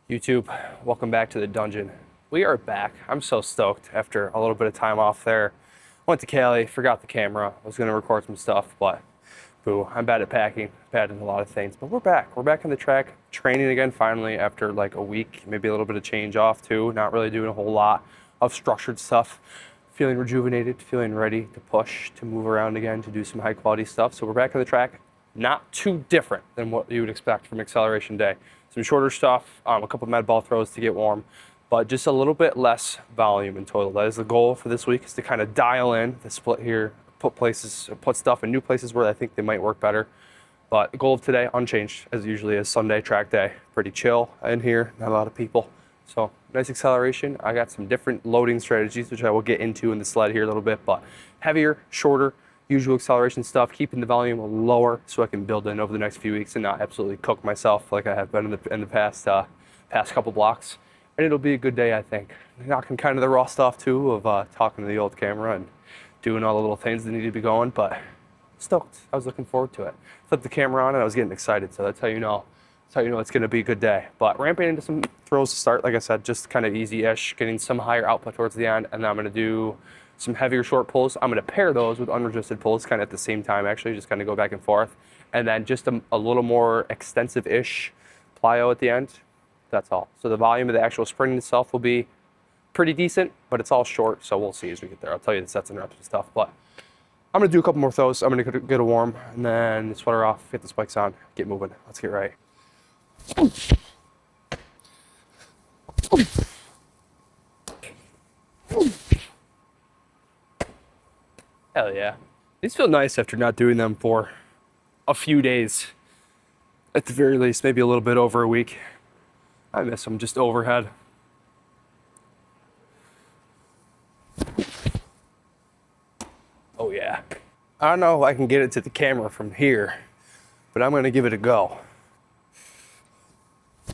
YouTube, welcome back to the dungeon. We are back. I'm so stoked after a little bit of time off there. Went to Cali, forgot the camera. I was going to record some stuff, but boo, I'm bad at packing, bad at a lot of things. But we're back. We're back on the track, training again finally after like a week, maybe a little bit of change off too. Not really doing a whole lot of structured stuff. Feeling rejuvenated, feeling ready to push, to move around again, to do some high quality stuff. So we're back on the track. Not too different than what you would expect from Acceleration Day. Some shorter stuff, a couple med ball throws to get warm, but just a little bit less volume in total. That is the goal for this week, is to kind of dial in the split here, put stuff in new places where I think they might work better. But the goal of today, unchanged, as usually is Sunday track day. Pretty chill in here, not a lot of people. So nice acceleration. I got some different loading strategies, which I will get into in the sled here a little bit, but heavier, shorter, usual acceleration stuff, keeping the volume lower so I can build in over the next few weeks and not absolutely cook myself like I have been in the past couple blocks. And it'll be a good day, I think. Knocking kind of the raw stuff too of talking to the old camera and doing all the little things that need to be going, but stoked. I was looking forward to it. Flipped the camera on and I was getting excited, so that's how you know. That's how you know it's going to be a good day. But ramping into some throws to start, like I said, just kind of easy-ish, getting some higher output towards the end, and then I'm going to do some heavier short pulls. I'm going to pair those with unresisted pulls kind of at the same time, actually, just kind of go back and forth. And then just a little more extensive-ish plyo at the end. That's all. So the volume of the actual sprint itself will be pretty decent, but it's all short, so we'll see as we get there. I'll tell you the sets and reps and stuff, but I'm going to do a couple more throws. I'm going to get a warm, and then sweater off, get the spikes on, get moving. Let's get right. Hell yeah. These feel nice after not doing them for a few days. At the very least, maybe a little bit over a week. I miss them just overhead. Oh yeah. I don't know if I can get it to the camera from here, but I'm gonna give it a go.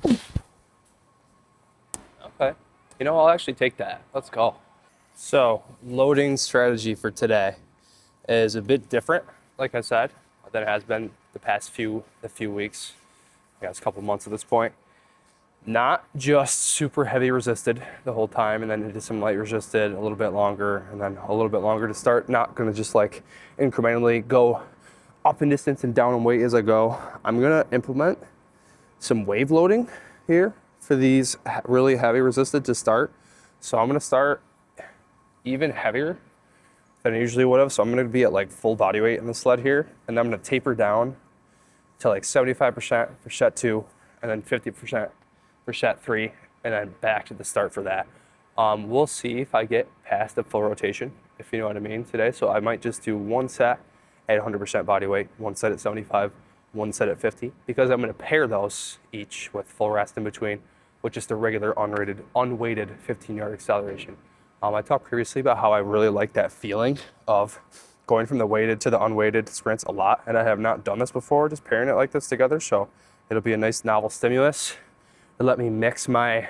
Okay. You know, I'll actually take that. Let's go. So, loading strategy for today is a bit different, like I said, than it has been the past few weeks. I guess a couple months at this point. Not just super heavy resisted the whole time, and then into some light resisted, a little bit longer, and then a little bit longer to start. Not gonna just like incrementally go up in distance and down in weight as I go. I'm gonna implement some wave loading here for these really heavy resisted to start. So I'm gonna start even heavier than I usually would have. So I'm gonna be at like full body weight in the sled here, and then I'm gonna taper down to like 75% for set 2, and then 50% for set 3, and then back to the start for that. We'll see if I get past the full rotation, if you know what I mean, today. So I might just do one set at 100% body weight, one set at 75, one set at 50, because I'm gonna pair those each with full rest in between, with just a regular unweighted 15-yard acceleration. I talked previously about how I really like that feeling of going from the weighted to the unweighted sprints a lot, and I have not done this before, just pairing it like this together, so it'll be a nice novel stimulus. It'll let me mix my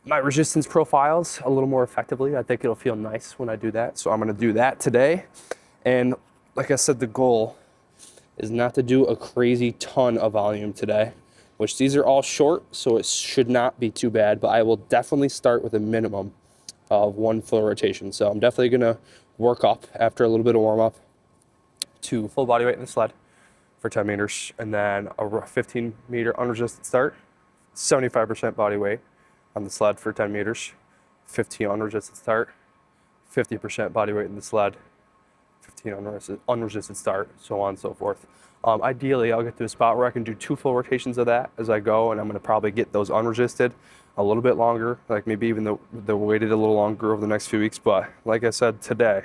resistance profiles a little more effectively. I think it'll feel nice when I do that, so I'm gonna do that today. And like I said, the goal is not to do a crazy ton of volume today, which these are all short, so it should not be too bad, but I will definitely start with a minimum of one full rotation. So I'm definitely gonna work up after a little bit of warm up to full body weight in the sled for 10 meters, and then a 15 meter unresisted start, 75% body weight on the sled for 10 meters, 15 unresisted start, 50% body weight in the sled, 15 unresisted start, so on and so forth. Ideally, I'll get to a spot where I can do 2 full rotations of that as I go, and I'm gonna probably get those unresisted a little bit longer, like maybe even the weighted a little longer over the next few weeks. But like I said, today,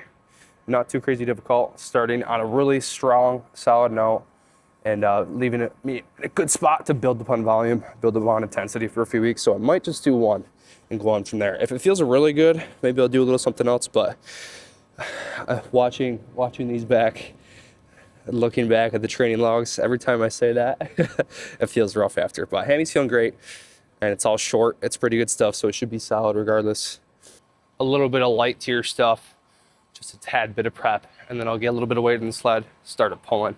not too crazy difficult, starting on a really strong, solid note, and leaving me in a good spot to build upon volume, build upon intensity for a few weeks. So I might just do one and go on from there. If it feels really good, maybe I'll do a little something else, but watching these back, looking back at the training logs, every time I say that, it feels rough after. But Hammy's feeling great, and it's all short. It's pretty good stuff, so it should be solid regardless. A little bit of light tier stuff, just a tad bit of prep, and then I'll get a little bit of weight in the sled, start it pulling.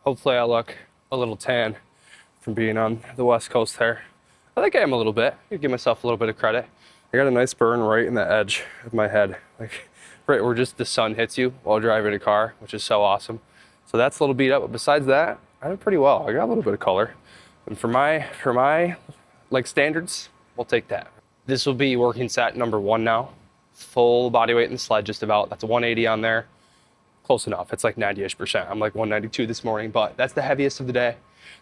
Hopefully I look a little tan from being on the West Coast there. I think I am a little bit. I give myself a little bit of credit. I got a nice burn right in the edge of my head, like right where just the sun hits you while driving a car, which is so awesome. So that's a little beat up, but besides that, I did pretty well. I got a little bit of color. And for my like standards, we'll take that. This will be working set number 1 now. Full body weight in the sled, just about. That's a 180 on there. Close enough. It's like 90-ish%. I'm like 192 this morning, but that's the heaviest of the day.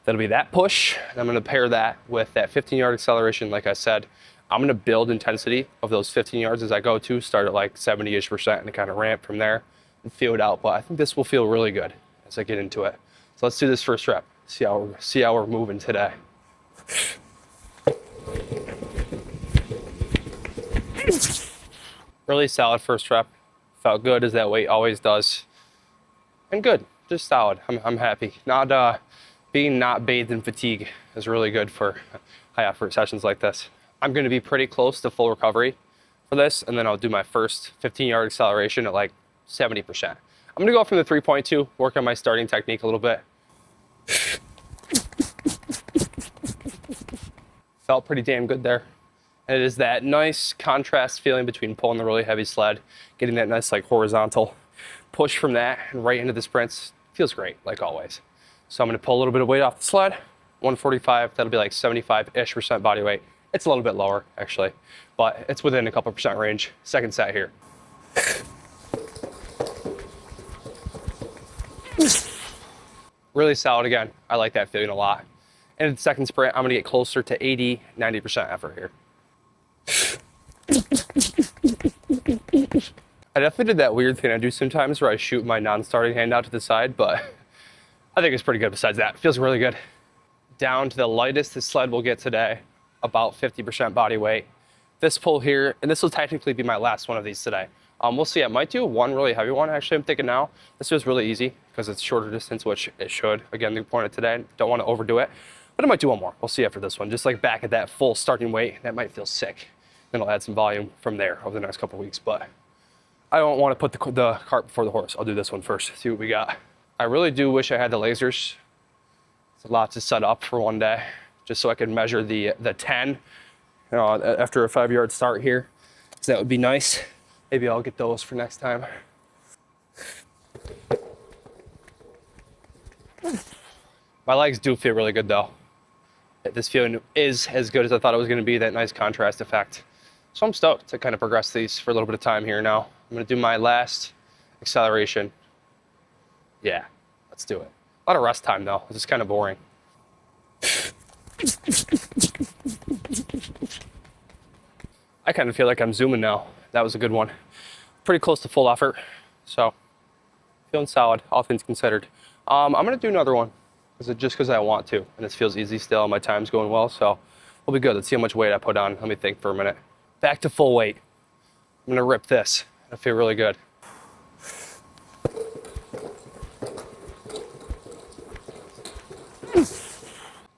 That'll be that push. And I'm gonna pair that with that 15-yard acceleration. Like I said, I'm gonna build intensity of those 15 yards as I go to, start at like 70-ish% and kind of ramp from there and feel it out. But I think this will feel really good as I get into it. So let's do this first rep. See how we're moving today. Really solid first rep. Felt good as that weight always does. And good, just solid. I'm happy. Being not bathed in fatigue is really good for high effort sessions like this. I'm gonna be pretty close to full recovery for this, and then I'll do my first 15-yard acceleration at like 70%. I'm gonna go from the 3.2, work on my starting technique a little bit. Felt pretty damn good there. And it is that nice contrast feeling between pulling the really heavy sled, getting that nice like horizontal push from that and right into the sprints. Feels great, like always. So I'm gonna pull a little bit of weight off the sled, 145, that'll be like 75-ish% body weight. It's a little bit lower actually, but it's within a couple percent range. Second set here. Really solid again. I like that feeling a lot. And the second sprint, I'm gonna get closer to 80-90% effort here. I definitely did that weird thing I do sometimes where I shoot my non-starting hand out to the side, but I think it's pretty good besides that. It feels really good. Down to the lightest the sled will get today, about 50% body weight. This pull here, and this will technically be my last one of these today. We'll see, I might do one really heavy one, actually, I'm thinking now. This was really easy because it's shorter distance, which it should. Again, the point of today, don't want to overdo it, but I might do one more. We'll see after this one. Just like back at that full starting weight, that might feel sick. Then I'll add some volume from there over the next couple of weeks, but I don't want to put the cart before the horse. I'll do this one first, see what we got. I really do wish I had the lasers. It's a lot to set up for one day, just so I could measure the 10 after a 5-yard start here. So that would be nice. Maybe I'll get those for next time. My legs do feel really good though. This feeling is as good as I thought it was gonna be, that nice contrast effect. So I'm stoked to kind of progress these for a little bit of time here now. I'm gonna do my last acceleration. Yeah, let's do it. A lot of rest time though, it's just kind of boring. I kind of feel like I'm zooming now. That was a good one. Pretty close to full effort, so feeling solid, all things considered. I'm gonna do another one, just because I want to, and this feels easy still, my time's going well, so we'll be good. Let's see how much weight I put on. Let me think for a minute. Back to full weight. I'm gonna rip this. I feel really good.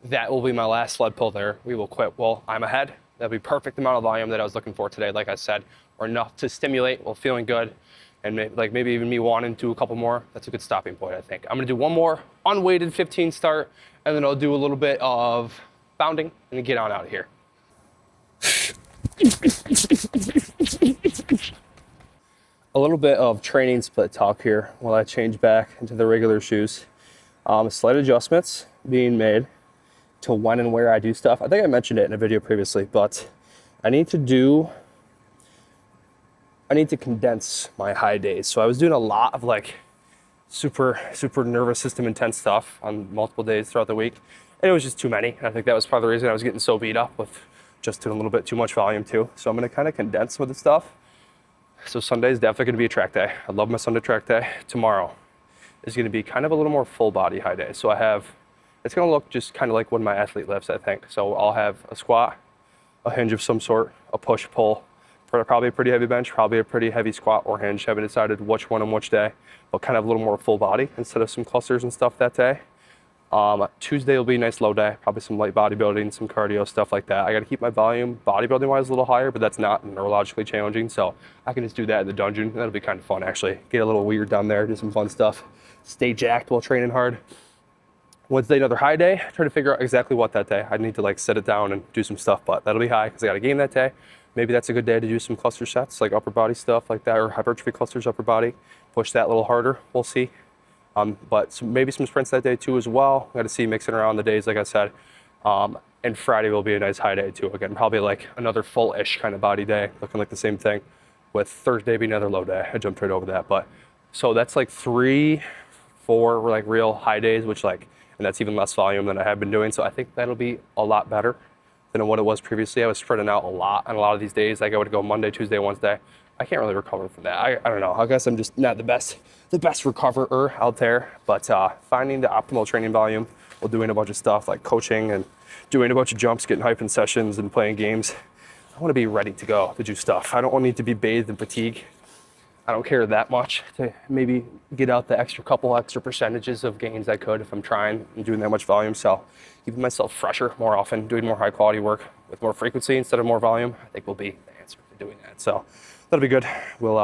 That will be my last sled pull there. We will quit while I'm ahead. That'll be perfect amount of volume that I was looking for today, like I said, or enough to stimulate while feeling good. And maybe even me wanting to do a couple more. That's a good stopping point, I think. I'm gonna do one more unweighted 15 start, and then I'll do a little bit of bounding and then get on out of here. A little bit of training split talk here while I change back into the regular shoes. Slight adjustments being made to when and where I do stuff. I think I mentioned it in a video previously, but I need to condense my high days. So I was doing a lot of like super nervous system intense stuff on multiple days throughout the week. And it was just too many. And I think that was part of the reason I was getting so beat up with just doing a little bit too much volume too. So I'm gonna kind of condense some of the stuff. So Sunday is definitely gonna be a track day. I love my Sunday track day. Tomorrow is gonna be kind of a little more full body high day. So it's gonna look just kind of like when my athlete lifts, I think. So I'll have a squat, a hinge of some sort, a push pull, probably a pretty heavy bench, probably a pretty heavy squat or hinge. Haven't decided which one on which day, but kind of a little more full body instead of some clusters and stuff that day. Tuesday will be a nice low day, probably some light bodybuilding, some cardio, stuff like that. I gotta keep my volume bodybuilding wise a little higher, but that's not neurologically challenging. So I can just do that in the dungeon. That'll be kind of fun actually. Get a little weird down there, do some fun stuff. Stay jacked while training hard. Wednesday, another high day. Try to figure out exactly what that day. I need to like sit it down and do some stuff, but that'll be high because I got a game that day. Maybe that's a good day to do some cluster sets, like upper body stuff like that, or hypertrophy clusters, upper body. Push that a little harder. We'll see. But maybe some sprints that day too as well. Got to see mixing around the days, like I said. And Friday will be a nice high day too. Again, probably like another full-ish kind of body day, looking like the same thing. With Thursday being another low day. I jumped right over that, but so that's like 3, 4 like real high days, which like, and that's even less volume than I have been doing. So I think that'll be a lot better than what it was previously. I was spreading out a lot on a lot of these days. Like I would go Monday, Tuesday, Wednesday. I can't really recover from that. I don't know. I guess I'm just not the best recoverer out there. But finding the optimal training volume while doing a bunch of stuff like coaching and doing a bunch of jumps, getting hype in sessions and playing games. I want to be ready to go to do stuff. I don't need to be bathed in fatigue. I don't care that much to maybe get out the couple extra percentages of gains I could if I'm trying and doing that much volume. So keeping myself fresher more often, doing more high quality work with more frequency instead of more volume, I think will be the answer to doing that. So that'll be good. We'll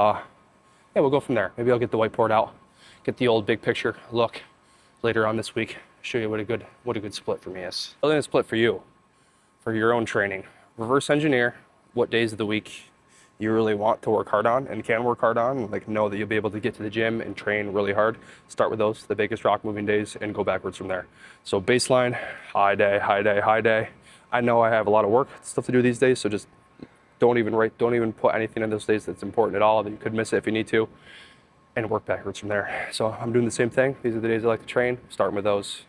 go from there. Maybe I'll get the whiteboard out, get the old big picture look later on this week, show you what a good split for me is. Building a split for you, for your own training. Reverse engineer what days of the week you really want to work hard on and can work hard on, like know that you'll be able to get to the gym and train really hard. Start with those, the biggest rock moving days, and go backwards from there. So baseline, high day, high day, high day. I know I have a lot of work stuff to do these days, so just don't even put anything in those days that's important at all, that you could miss it if you need to, and work backwards from there. So I'm doing the same thing. These are the days I like to train, starting with those,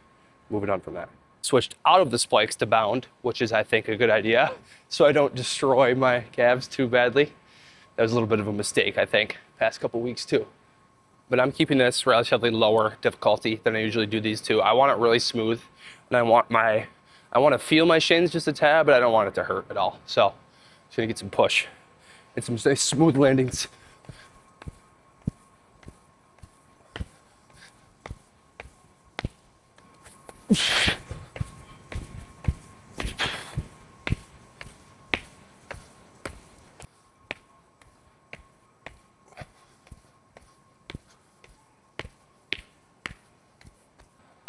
moving on from that. Switched out of the spikes to bound, which is, I think, a good idea, so I don't destroy my calves too badly. That was a little bit of a mistake, I think, past couple weeks too. But I'm keeping this relatively lower difficulty than I usually do these two. I want it really smooth, and I want to feel my shins just a tad, but I don't want it to hurt at all. So just gonna get some push and some nice smooth landings.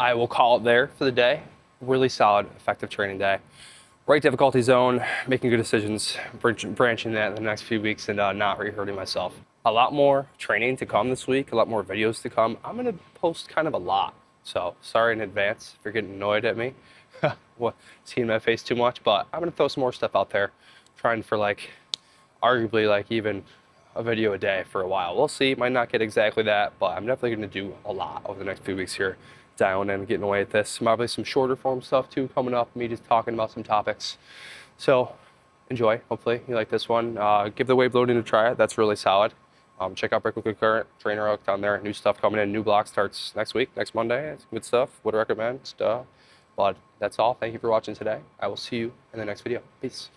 I will call it there for the day. Really solid, effective training day. Right difficulty zone, making good decisions, branching that in the next few weeks, and not re-hurting myself. A lot more training to come this week, a lot more videos to come. I'm gonna post kind of a lot, so sorry in advance if you're getting annoyed at me, seeing my face too much, but I'm gonna throw some more stuff out there, trying for like, arguably like even a video a day for a while. We'll see, might not get exactly that, but I'm definitely gonna do a lot over the next few weeks here. Down and getting away at this. Probably some shorter form stuff too coming up, me just talking about some topics. So enjoy, hopefully you like this one. Give the wave loading a try, that's really solid. Check out Break Liquid Current, Trainer Hook down there, new stuff coming in, new block starts next week, next Monday. It's good stuff, would recommend stuff. But that's all, thank you for watching today. I will see you in the next video, peace.